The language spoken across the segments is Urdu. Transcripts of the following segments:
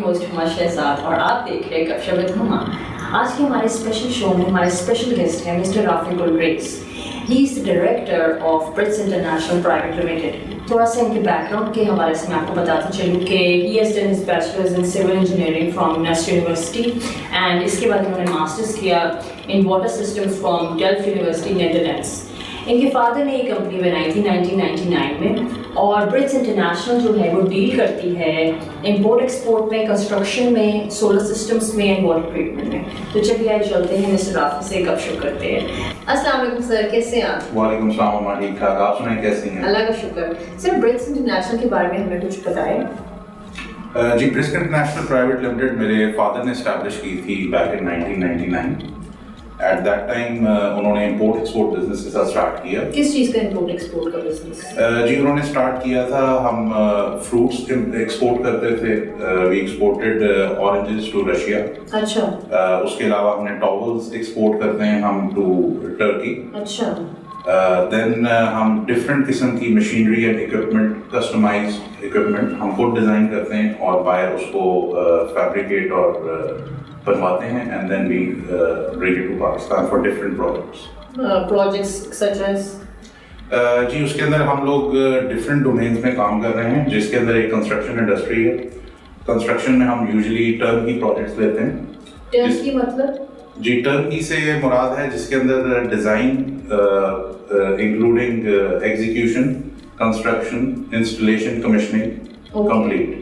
ہوسٹ ہما شہزاد اور آپ دیکھ رہے ہیں گپ شپ وتھ ہما. آج کے ہمارے اسپیشل شو میں ہمارے اسپیشل گیسٹ ہیں mister Rafiq Al-Rais. He is the director of Brits international private Limited. تھوڑا سا ان کے بیک گراؤنڈ کے حوالے سے میں آپ کو بتاتی چلوں کہ he has done his bachelors in civil engineering from NUST university and اس کے بعد انہوں نے ماسٹرز کیا in water systems from Delft University Netherlands. ان کے فادر نے یہ کمپنی بنائی تھی 1999 میں اور برٹس انٹرنیشنل جو ہے وہ ڈیل کرتی ہے امپورٹ ایکسپورٹ میں, کنسٹرکشن میں, سولر سسٹمس میں اینڈ واٹر ٹریٹمنٹ میں. تو چلیے آئے چلتے ہیں مسٹر رافی سے گپ شپ کرتے ہیں. السلام علیکم سر, کیسے ہیں آپ؟ وعلیکم السلام, ہماری ٹھیک ٹھاک, آپ سنائیں کیسی ہیں؟ اللہ کا شکر. سر برٹس انٹرنیشنل کے بارے میں ہمیں کچھ بتائیں. جی, برٹس انٹرنیشنل پرائیویٹ لمیٹڈ میرے فادر نے اسٹیبلش کی تھی back in 1999. At that time انہوں نے امپورٹ ایکسپورٹ بزنس کے ساتھ اسٹارٹ کیا. کس چیز کا امپورٹ ایکسپورٹ کا بزنس؟ جی, انہوں نے اسٹارٹ کیا تھا, ہم فروٹس ایکسپورٹ کرتے تھے. وی ایکسپورٹڈ اورنجز ٹو رشیا. اچھا. اس کے علاوہ ہم نے ٹاولس ایکسپورٹ کرتے ہیں ہم ٹو ٹرکی. اچھا. دین ہم ڈفرینٹ قسم کی machinery and equipment, customize equipment ہم خود ڈیزائن کرتے ہیں اور باہر اس کو فیبریکیٹ اور بنواتے ہیں and then we bring it to Pakistan for different projects such as. جی, اس کے اندر ہم لوگ ڈفرینٹ ڈومینس میں کام کر رہے ہیں, جس کے اندر ایک کنسٹرکشن انڈسٹری ہے. کنسٹرکشن میں ہم یوزلی ٹرن کی پروجیکٹس لیتے ہیں. ٹرن کی مطلب؟ جی, ٹرن کی سے مراد ہے جس کے اندر design including execution, construction, installation, commissioning complete.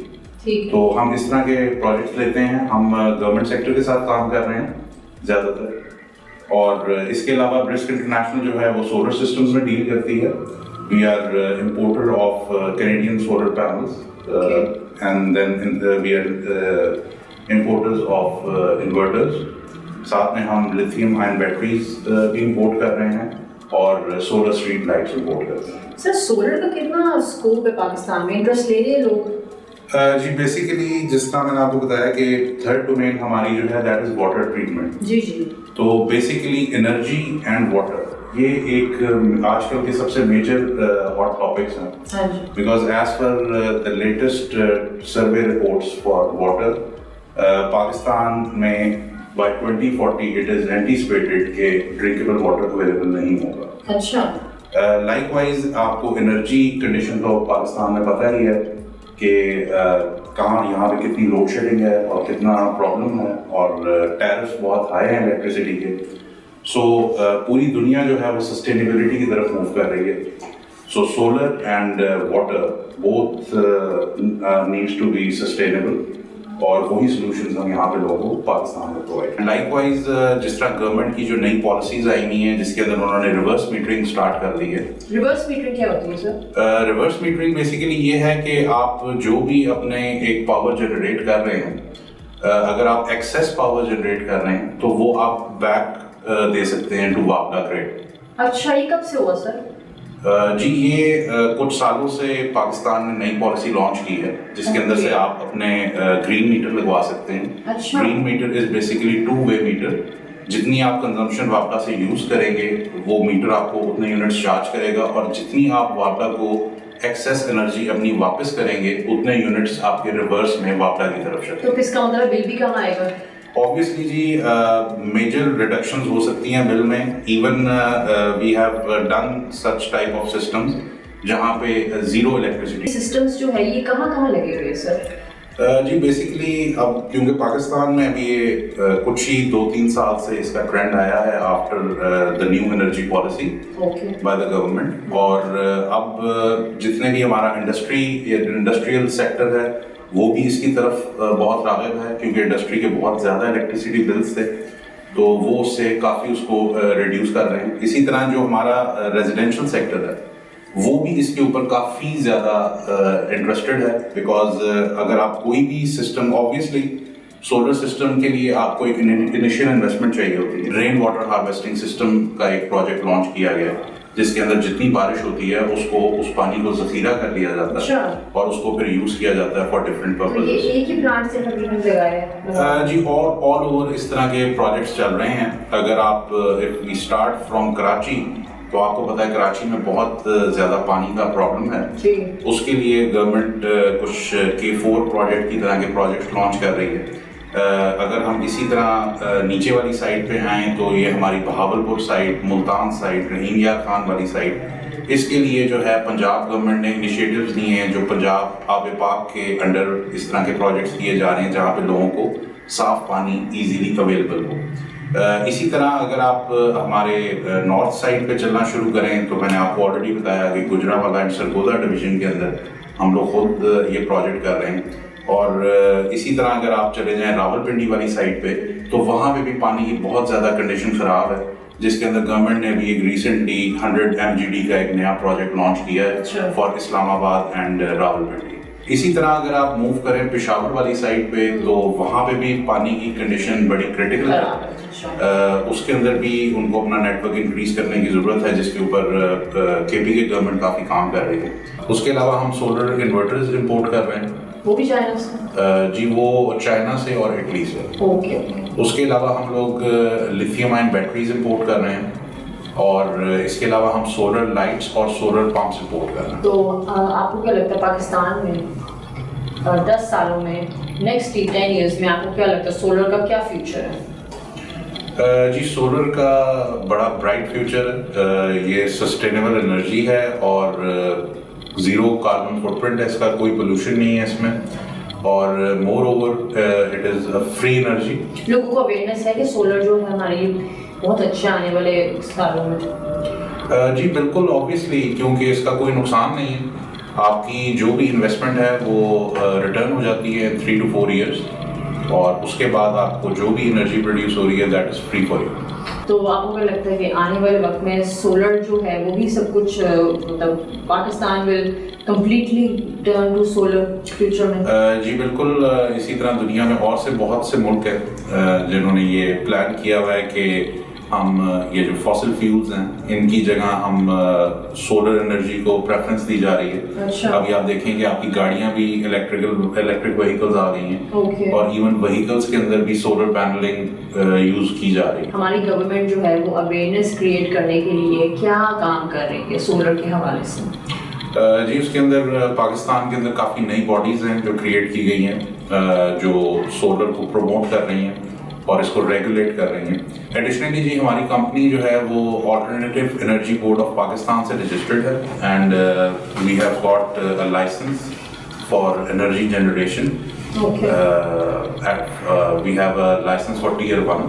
تو ہم اس طرح کے پروجیکٹس لیتے ہیں. ہم گورنمنٹ سیکٹر کے ساتھ کام کر رہے ہیں زیادہ تر, اور اس کے علاوہ برٹس انٹرنیشنل جو ہے وہ سولر سسٹمز میں ڈیل کرتی ہے. We are importer of Canadian solar panels and then we are importers of inverters. ساتھ میں ہم لیتھیم آئن بیٹریز بھی امپورٹ کر رہے ہیں اور سولر اسٹریٹ لائٹس امپورٹ کرتے ہیں. سر سولر کا کتنا اسکوپ ہے پاکستان میں, انٹرسٹ لے رہے لوگ؟ جی, بیسیکلی جس طرح میں نے آپ کو بتایا کہ تھرڈ ڈومین ہماری جو ہے دیٹ از واٹر ٹریٹمنٹ. جی جی. تو بیسیکلی انرجی اینڈ واٹر یہ ایک آج کل کے سب سے میجر ہاٹ ٹاپکس ہیں, because as per the latest survey reports for water Pakistan میں بائی 2040 اٹ از اینٹیسپیٹڈ کہ ڈرنکیبل واٹر اویلیبل نہیں ہوگا. اچھا. لائک وائز آپ کو انرجی کنڈیشن تو پاکستان میں پتہ ہی ہے کہ کہاں یہاں پہ کتنی لوڈ شیڈنگ ہے اور کتنا پرابلم ہے, اور ٹیرفس بہت ہائی ہیں الیکٹریسٹی کے. سو پوری دنیا جو ہے وہ سسٹینیبلٹی کی طرف موو کر رہی ہے. So solar and water both needs to be sustainable, اور وہی سولوشنز ہم یہاں پہ لوگوں کو پاکستان میں پرووائڈ. لائک وائز جس طرح گورنمنٹ کی جو نئی پالیسیز آئی ہوئی ہیں جس کے اندر انہوں نے ریورس میٹرنگ اسٹارٹ کر دی ہے. ریورس میٹرنگ کیا ہوتی ہے سر؟ ریورس میٹرنگ بیسیکلی یہ ہے کہ آپ جو بھی اپنے ایک پاور جنریٹ کر رہے ہیں, اگر آپ ایکسیس پاور جنریٹ کر رہے ہیں تو وہ آپ بیک دے سکتے ہیں ٹو واپڈا گریڈ. اچھا, یہ کب سے ہوا سر؟ جی, یہ کچھ سالوں سے پاکستان نے نئی پالیسی لانچ کی ہے جس کے اندر سے آپ اپنے گرین میٹر لگوا سکتے ہیں. Green meter is basically 2-way meter. جتنی آپ کنزمپشن واپڈا سے یوز کریں گے وہ میٹر آپ کو اتنے یونٹس چارج کرے گا, اور جتنی آپ واپڈا کو ایکسیس انرجی اپنی واپس کریں گے اتنے یونٹس آپ کے ریورس میں واپڈا کی طرف چلیں. تو اس کا مطلب بل بھی کم آئے گا؟ Obviously جی, میجر ریڈکشنز ہو سکتی ہیں بل میں. Even we have done such type of systems جہاں پہ زیرو الیکٹریسٹی. سسٹمز جو ہے یہ کہاں کہاں لگے ہوئے سر؟ جی, بیسیکلی اب کیونکہ پاکستان میں ابھی یہ کچھ ہی 2-3 سال سے اس کا ٹرینڈ آیا ہے after the new energy policy by the government, اور اب جتنے بھی ہمارا انڈسٹریل سیکٹر ہے وہ بھی اس کی طرف بہت راغب ہے, کیونکہ انڈسٹری کے بہت زیادہ الیکٹریسٹی بلز تھے تو وہ اس سے کافی اس کو ریڈیوس کر رہے ہیں. اسی طرح جو ہمارا ریزیڈینشیل سیکٹر ہے وہ بھی اس کے اوپر کافی زیادہ انٹرسٹڈ ہے, بیکاز اگر آپ کوئی بھی سسٹم, آبویسلی سولر سسٹم کے لیے آپ کو ایک انیشیل انویسٹمنٹ چاہیے ہوتی ہے. رین واٹر ہارویسٹنگ سسٹم کا ایک پروجیکٹ لانچ کیا گیا جس کے اندر جتنی بارش ہوتی ہے اس پانی کو ذخیرہ کر لیا جاتا ہے اور اس کو پھر یوز کیا جاتا ہے فار ڈفرینٹ پرپز. ایک ہی پلانٹ سے جی, آل اوور اس طرح کے پروجیکٹس چل رہے ہیں. اگر آپ if we start from Karachi تو آپ کو پتہ ہے کراچی میں بہت زیادہ پانی کا پرابلم ہے. اس کے لیے گورنمنٹ کچھ K4 پروجیکٹ کی طرح کے پروجیکٹ لانچ کر رہی ہے. اگر ہم اسی طرح نیچے والی سائڈ پہ آئیں تو یہ ہماری بہاولپور سائڈ, ملتان سائڈ, رحیم یار خان والی سائڈ, اس کے لیے جو ہے پنجاب گورنمنٹ نے انیشیٹوز لیے ہیں جو پنجاب آب پاک کے انڈر اس طرح کے پروجیکٹس کیے جا رہے ہیں جہاں پہ لوگوں کو صاف پانی ایزیلی اویلیبل ہو. اسی طرح اگر آپ ہمارے نارتھ سائڈ پہ چلنا شروع کریں تو میں نے آپ کو آلریڈی بتایا کہ گجرانوالہ اینڈ سرگودا ڈویژن کے اندر ہم لوگ خود یہ پروجیکٹ کر رہے ہیں. اور اسی طرح اگر آپ چلے جائیں راولپنڈی والی سائڈ پہ تو وہاں پہ بھی پانی کی بہت زیادہ کنڈیشن خراب ہے, جس کے اندر گورنمنٹ نے بھی ایک ریسنٹلی 100 MGD کا ایک نیا پروجیکٹ لانچ کیا ہے فار اسلام آباد اینڈ راولپنڈی. اسی طرح اگر آپ موو کریں پشاور والی سائڈ پہ تو وہاں پہ بھی پانی کی کنڈیشن بڑی کرٹیکل ہے. اس کے اندر بھی ان کو اپنا نیٹ ورک انکریز کرنے کی ضرورت ہے, جس کے اوپر KP کے گورنمنٹ کافی کام کر رہی ہے. اس کے علاوہ ہم سولر انورٹرز امپورٹ کر رہے ہیں. وہ بھی چائنا سے؟ جی وہ چائنا سے اور اٹلی سے. اوکے. اس کے علاوہ ہم لوگ لیتھیم آئن بیٹریز امپورٹ کر رہے ہیں, اور اس کے علاوہ ہم سولر لائٹس اور سولر پمپس امپورٹ کر رہے ہیں. تو آپ کو کیا لگتا ہے پاکستان میں 10 سالوں میں, نیکسٹ 10 ایئرز میں آپ کو کیا لگتا ہے سولر کا کیا فیوچر ہے؟ جی سولر کا بڑا برائٹ فیوچر ہے. یہ سسٹینیبل انرجی ہے اور زیرو کاربن فٹ پرنٹ ہے, اس کا کوئی پولوشن نہیں ہے اس میں, اور مور over it is free energy. لوگوں کو اویئرنیس ہے کہ سولر جو ہے ہماری بہت اچھے آنے والے سالوں میں؟ جی بالکل آبویسلی, کیونکہ اس کا کوئی نقصان نہیں ہے. آپ کی جو بھی انویسٹمنٹ ہے وہ ریٹرن ہو جاتی ہے 3 to 4 ایئرس, اور اس کے بعد آپ کو جو بھی انرجی پروڈیوس ہو رہی ہے that is free for you. تو آپ کو کیا لگتا ہے کہ آنے والے وقت میں سولر جو ہے وہ بھی سب کچھ مطلب Pakistan will completely turn to solar future میں؟ جی بالکل. اسی طرح دنیا میں اور سے بہت سے ملک ہیں جنہوں نے یہ پلان کیا ہوا ہے کہ ہم یہ جو فاسل فیولز ہیں ان کی جگہ ہم سولر انرجی کو پریفرنس دی جا رہی ہے. ابھی آپ دیکھیں کہ آپ کی گاڑیاں بھی الیکٹرک وہیکلز آ گئی ہیں, اور ایون وہیکلز کے اندر بھی سولر پینلنگ یوز کی جا رہی ہے. ہماری گورنمنٹ جو ہے وہ اویئرنیس کریٹ کرنے کے لیے کیا کام کر رہی ہے سولر کے حوالے سے؟ جی اس کے اندر پاکستان کے اندر کافی نئی باڈیز ہیں جو کریٹ کی گئی ہیں جو سولر کو پروموٹ کر رہی ہیں اور اس کو ریگولیٹ کر رہی ہیں. ایڈیشنلی جی ہماری کمپنی جو ہے وہ alternative energy board of Pakistan سے رجسٹرڈ ہے, and we have got a licence for energy generation. We have a licence for Tier 1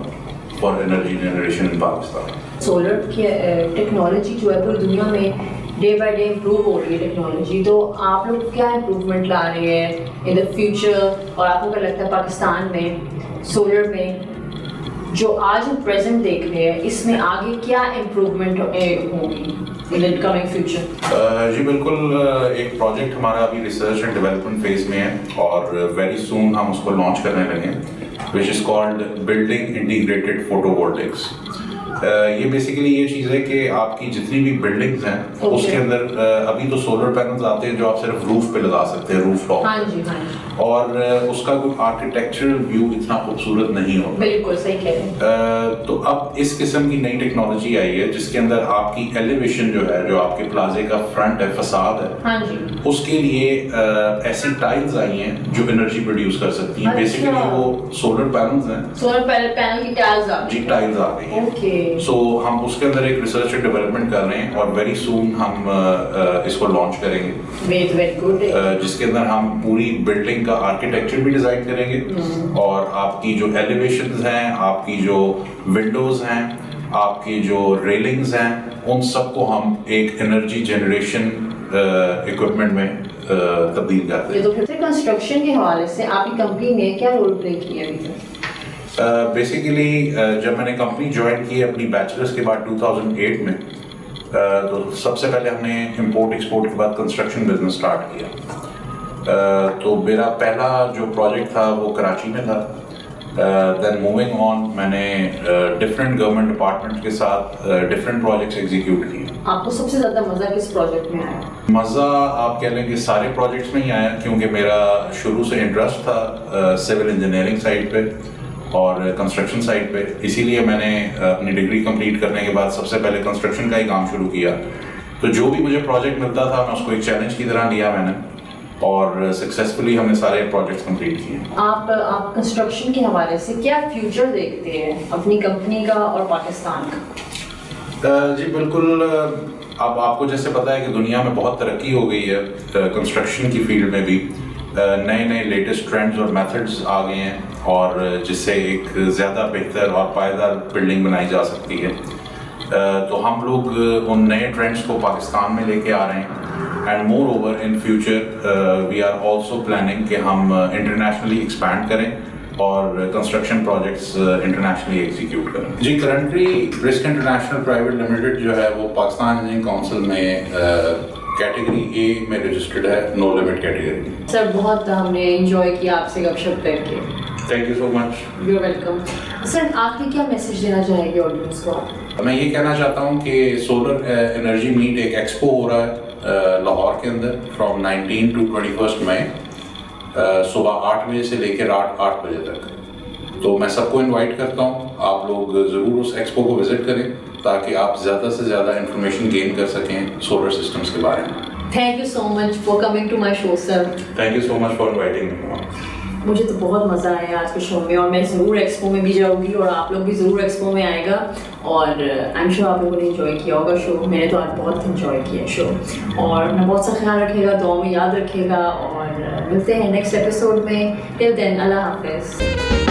for energy generation in Pakistan. Solar کی ٹیکنالوجی جو ہے پوری دنیا میں ڈے بائی ڈے امپروو ہو رہی ہے ٹیکنالوجی, تو آپ لوگ کیا امپروومنٹ لا رہے ہیں ان دا فیوچر, اور آپ کو کیا لگتا ہے پاکستان میں سولر میں جو آج ہم پریزنٹ دیکھ رہے ہیں اس میں آگے کیا امپروومنٹ ہوگی ان دا کمنگ فیوچر؟ جی بالکل. ایک پروجیکٹ ہمارا ابھی ریسرچ اینڈ ڈیولپمنٹ فیز میں ہے, اور ویری سون ہم اس کو لانچ کرنے لگے ہیں, which is called building integrated photovoltaics. یہ بیسیکلی یہ چیز ہے کہ آپ کی جتنی بھی بلڈنگز ہیں اس کے اندر ابھی تو سولر پینلز آتے ہیں جو آپ صرف روف پہ لگا سکتے ہیں, روف ٹاپ, اور اس کا کوئی آرکیٹیکچرل ویو اتنا خوبصورت نہیں ہوتا. بالکل صحیح کہہ رہے ہیں. تو اب اس قسم کی نئی ٹیکنالوجی آئی ہے جس کے اندر آپ کی ایلیویشن جو ہے, جو آپ کے پلازے کا فرنٹ ہے, فساد ہے, اس کے لیے ایسی ٹائلز آئی ہیں جو انرجی پروڈیوس کر سکتی ہیں. بیسیکلی وہ سولر پینلز ہیں, سولر پینل کی ٹائلز آ جی ٹائلز آ گئی ہیں. سو ہم اس کے اندر ایک ریسرچ اینڈ ڈیولپمنٹ کر رہے ہیں, اور ویری سون ہم اس کو لانچ کریں گے, جس کے اندر ہم پوری بلڈنگ کا آرکیٹیکچر بھی ڈیزائن کریں گے, اور آپ کی جو ایلیویشنز ہیں, آپ کی جو ونڈوز ہیں, آپ کی جو ریلنگز ہیں, ان سب کو ہم ایک انرجی جنریشن اکوپمنٹ میں تبدیل کرتے ہیں. تو پھر کنسٹرکشن کے حوالے سے آپ کی کمپنی نے کیا رول پلے کیا ہے؟ بیسیکلی جب میں نے کمپنی جوائن کی اپنی بیچلرس کے بعد 2008 میں, تو سب سے پہلے ہم نے امپورٹ ایکسپورٹ کے بعد کنسٹرکشن بزنس اسٹارٹ کیا. تو میرا پہلا جو پروجیکٹ تھا وہ کراچی میں تھا. دین موونگ آن میں نے ڈفرینٹ گورنمنٹ ڈپارٹمنٹ کے ساتھ ڈفرینٹ پروجیکٹس ایگزیکیوٹ کیے. آپ کو سب سے زیادہ مزہ کس پروجیکٹ میں آیا؟ مزہ آپ کہہ لیں کہ سارے پروجیکٹس میں ہی آیا, کیونکہ میرا شروع سے انٹرسٹ تھا سول انجینئرنگ سائڈ پہ, اور کنسٹرکشن سائٹ پہ. اسی لیے میں نے اپنی ڈگری کمپلیٹ کرنے کے بعد سب سے پہلے کنسٹرکشن کا ہی کام شروع کیا. تو جو بھی مجھے پروجیکٹ ملتا تھا میں اس کو ایک چیلنج کی طرح لیا میں نے, اور سکسیزفلی ہم نے سارے پروجیکٹس کمپلیٹ کیے. آپ کنسٹرکشن کے حوالے سے کیا فیوچر دیکھتے ہیں اپنی کمپنی کا اور پاکستان کا؟ جی بالکل. اب آپ کو جیسے پتہ ہے کہ دنیا میں بہت ترقی ہو گئی ہے کنسٹرکشن کی فیلڈ میں بھی. نئے نئے لیٹسٹ ٹرینڈز اور میتھڈز آ گئے ہیں, اور جس سے ایک زیادہ بہتر اور پائیدار بلڈنگ بنائی جا سکتی ہے. تو ہم لوگ ان نئے ٹرینڈز کو پاکستان میں لے کے آ رہے ہیں. And moreover in future we are also planning کہ ہم انٹرنیشنلی ایکسپینڈ کریں اور کنسٹرکشن پروجیکٹس انٹرنیشنلی ایگزیکیوٹ کریں. جی currently Brisk International private Limited جو ہے وہ پاکستان انجینئرنگ کونسل میں کیٹیگری اے میں رجسٹرڈ ہے, نو لمٹ کیٹیگری. سر بہت ہم نے انجوائے کیا آپ سے گپ شپ کر کے. Thank you so much. You welcome. Sir آخری کیا میسج دینا چاہیں گے آڈینس کو آپ؟ میں یہ کہنا چاہتا ہوں کہ سولر انرجی میٹ ایک ایکسپو ہو رہا ہے لاہور کے اندر فرام 19 to 21 مئی, صبح 8 بجے سے لے کے رات 8 بجے تک. تو میں سب کو انوائٹ کرتا ہوں, آپ لوگ ضرور اس ایکسپو کو وزٹ کریں تاکہ آپ زیادہ سے زیادہ انفارمیشن گین کر سکیں سولر سسٹمز کے بارے میں. Thank you so much for coming to my show sir. Thank you so much for inviting me. مجھے تو بہت مزہ آیا آج کے شو میں, اور میں ضرور ایکسپو میں بھی جاؤں گی, اور آپ لوگ بھی ضرور ایکسپو میں آئے گا, اور آئی ایم شیور آپ لوگوں نے انجوائے کیا ہوگا شو. میں نے تو آج بہت انجوائے کیا شو, اور اپنا بہت سا خیال رکھے گا, دعاؤں میں یاد رکھے گا, اور ملتے ہیں نیکسٹ ایپیسوڈ میں. ٹل دین اللہ حافظ.